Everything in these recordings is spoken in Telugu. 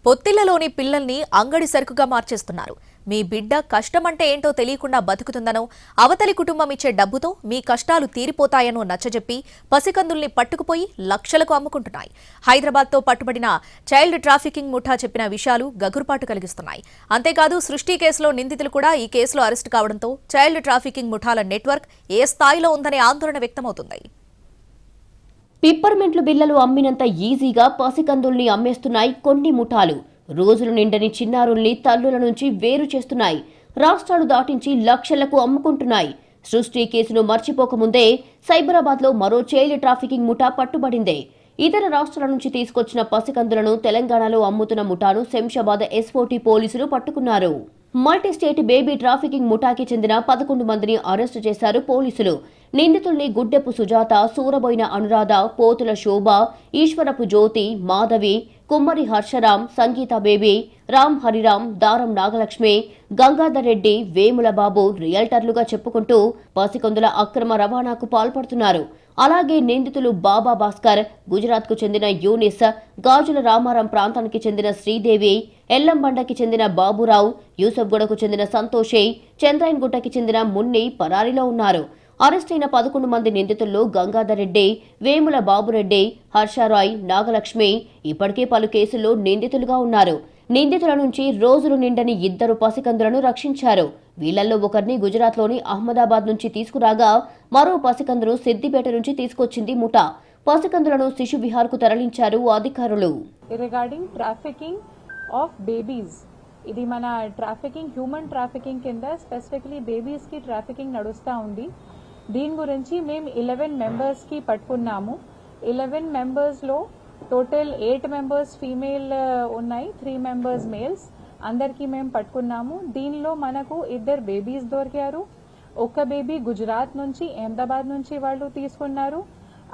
పొత్తిళ్లలోని పిల్లల్ని అంగడి సరుకుగా మార్చేస్తున్నారు. మీ బిడ్డ కష్టమంటే ఏంటో తెలియకుండా బతుకుతుందనో, అవతలి కుటుంబం ఇచ్చే డబ్బుతో మీ కష్టాలు తీరిపోతాయనో నచ్చజెప్పి పసికందుల్ని పట్టుకుపోయి లక్షలకు అమ్ముకుంటున్నాయి. హైదరాబాద్తో పట్టుబడిన చైల్డ్ ట్రాఫికింగ్ ముఠా చెప్పిన విషయాలు గగురుపాటు కలిగిస్తున్నాయి. అంతేకాదు సృష్టి కేసులో నిందితులు కూడా ఈ కేసులో అరెస్టు కావడంతో చైల్డ్ ట్రాఫికింగ్ ముఠాల నెట్వర్క్ ఏ స్థాయిలో ఉందనే ఆందోళన వ్యక్తమవుతుంది. పిప్పర్మెంట్లు బిళ్లలు అమ్మినంత ఈజీగా పసికందుల్ని అమ్మేస్తున్నాయి కొన్ని ముఠాలు. రోజులు నిండని చిన్నారుల్ని తల్లుల నుంచి వేరు చేస్తున్నాయి. రాష్ట్రాలు దాటించి లక్షలకు అమ్ముకుంటున్నాయి. సృష్టి కేసును మర్చిపోకముందే సైబరాబాద్లో మరో చైల్డ్ ట్రాఫికింగ్ ముఠా పట్టుబడిందే. ఇతర రాష్ట్రాల నుంచి తీసుకొచ్చిన పసికందులను తెలంగాణలో అమ్ముతున్న ముఠాను శంషాబాద్ ఎస్ఓటీ పోలీసులు పట్టుకున్నారు. మల్టీ స్టేట్ బేబీ ట్రాఫికింగ్ ముఠాకి చెందిన 11 మందిని అరెస్టు చేశారు పోలీసులు. నిందితుల్ని గుడ్డెపు సుజాత, సూరబోయిన అనురాధ, పోతుల శోభ, ఈశ్వరపు జ్యోతి, మాధవి, కుమ్మరి హర్షరాం, సంగీత బేబీ, రామ్ హరిరాం, దారం నాగలక్ష్మి, గంగాధర్ రెడ్డి, వేముల బాబు రియల్టర్లుగా చెప్పుకుంటూ పసికందుల అక్రమ రవాణాకు పాల్పడుతున్నారు. అలాగే నిందితులు బాబా భాస్కర్, గుజరాత్కు చెందిన యూనిస్, గాజుల రామారం ప్రాంతానికి చెందిన శ్రీదేవి, ఎల్లంబండకి చెందిన బాబురావు, యూసఫ్గూడకు చెందిన సంతోషే, చంద్రాయన్గుట్టకి చెందిన మున్ని పరారీలో ఉన్నారు. అరెస్టైన 11 మంది నిందితుల్లో గంగాధర్ రెడ్డి, వేముల బాబురెడ్డి, హర్షరాయ్, నాగలక్ష్మి ఇప్పటికే పలు కేసుల్లో నిందితులుగా ఉన్నారు. నిందితుల నుంచి రోజులు నిండని 2 పసికందులను రక్షించారు. వీళ్లలో ఒకరిని గుజరాత్లోని అహ్మదాబాద్ నుంచి తీసుకురాగా మరో పసికందును సిద్దిపేట నుంచి తీసుకొచ్చింది ముఠా. పసికందులను శిశు విహార్కు తరలించారు అధికారులు. రిగార్డింగ్ ట్రాఫికింగ్ ఆఫ్ బేబీస్, ఇది మన ట్రాఫికింగ్ హ్యూమన్ ట్రాఫికింగ్ కింద స్పెసిఫికలీ బేబీస్ కి ట్రాఫికింగ్ నడుస్తూ ఉంది. దీని గురించి మేము 11 మెంబర్స్కి పట్టుకున్నాము. 11 మెంబర్స్లో టోటల్ 8 మెంబర్స్ ఫీమేల్ ఉన్నాయి, 3 మెంబర్స్ మేల్స్. అందరికీ మేము పట్టుకున్నాము. దీనిలో మనకు 2 బేబీస్ దొరికారు. ఒక బేబీ గుజరాత్ నుంచి, అహ్మదాబాద్ నుంచి వాళ్ళు తీసుకున్నారు.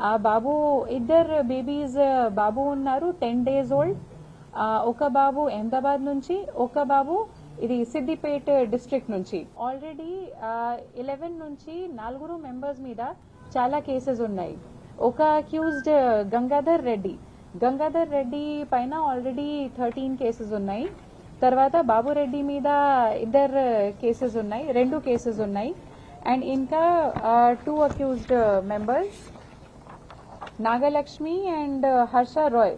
ఆ బాబు 2 బేబీస్ బాబు ఉన్నారు 10 days ఓల్డ్. ఒక బాబు అహ్మదాబాద్ నుంచి, ఒక బాబు ఇది సిద్దిపేట డిస్ట్రిక్ట్ నుంచి. ఆల్రెడీ 11 నుంచి 4 మెంబర్స్ మీద చాలా కేసెస్ ఉన్నాయి. ఒక అక్యూజ్డ్ గంగాధర్ రెడ్డి పైన ఆల్రెడీ 13 కేసెస్ ఉన్నాయి. తర్వాత బాబు రెడ్డి మీద 2 కేసెస్ ఉన్నాయి, 2 కేసెస్ ఉన్నాయి. అండ్ ఇంకా 2 accused members Nagalakshmi and Harsha Rai,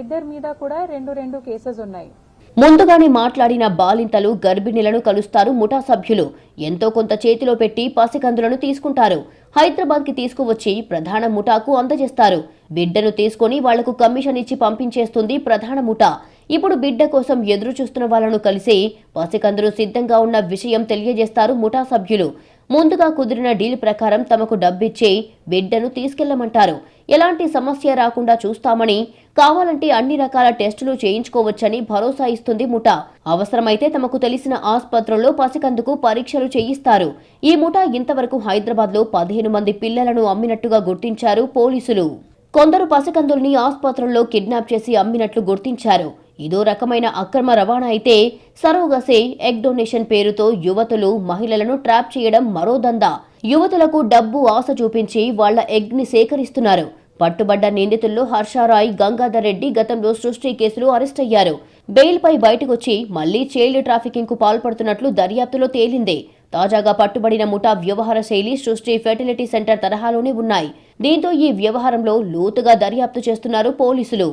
2 మీద కూడా 2 కేసెస్ ఉన్నాయి. ముందుగానే మాట్లాడిన బాలింతలు, గర్భిణీలను కలుస్తారు ముఠా సభ్యులు. ఎంతో కొంత చేతిలో పెట్టి పసికందులను తీసుకుంటారు. హైదరాబాద్ కి తీసుకువచ్చి ప్రధాన ముఠాకు అందజేస్తారు. బిడ్డను తీసుకుని వాళ్లకు కమిషన్ ఇచ్చి పంపించేస్తుంది ప్రధాన ముఠా. ఇప్పుడు బిడ్డ కోసం ఎదురు చూస్తున్న వాళ్లను కలిసి పసికందులు సిద్ధంగా ఉన్న విషయం తెలియజేస్తారు ముఠా సభ్యులు. ముందుగా కుదిరిన డీల్ ప్రకారం తమకు డబ్బిచ్చి బిడ్డను తీసుకెళ్లమంటారు. ఎలాంటి సమస్య రాకుండా చూస్తామని, కావాలంటే అన్ని రకాల టెస్టులు చేయించుకోవచ్చని భరోసా ఇస్తుంది ముఠా. అవసరమైతే తమకు తెలిసిన ఆసుపత్రుల్లో పసికందుకు పరీక్షలు చేయిస్తారు. ఈ ముఠా ఇంతవరకు హైదరాబాద్లో 15 మంది పిల్లలను అమ్మినట్టుగా గుర్తించారు పోలీసులు. కొందరు పసికందుల్ని ఆసుపత్రుల్లో కిడ్నాప్ చేసి అమ్మినట్లు గుర్తించారు. ఇదో రకమైన అక్రమ రవాణా అయితే, సరోగసే, ఎగ్ డొనేషన్ పేరుతో యువతులు, మహిళలను ట్రాప్ చేయడం మరో దందా. యువతులకు డబ్బు ఆశ చూపించి వాళ్ల ఎగ్ ని సేకరిస్తున్నారు. పట్టుబడ్డ నిందితుల్లో హర్షరాయ్, గంగాధర్ రెడ్డి గతంలో సృష్టి కేసులో అరెస్ట్ అయ్యారు. బెయిల్పై బయటకొచ్చి మళ్లీ చైల్డ్ ట్రాఫికింగ్ కు పాల్పడుతున్నట్లు దర్యాప్తులో తేలింది. తాజాగా పట్టుబడిన ముఠా వ్యవహార శైలి సృష్టి ఫెర్టిలిటీ సెంటర్ తరహాలోనే ఉన్నాయి. దీంతో ఈ వ్యవహారంలో లోతుగా దర్యాప్తు చేస్తున్నారు పోలీసులు.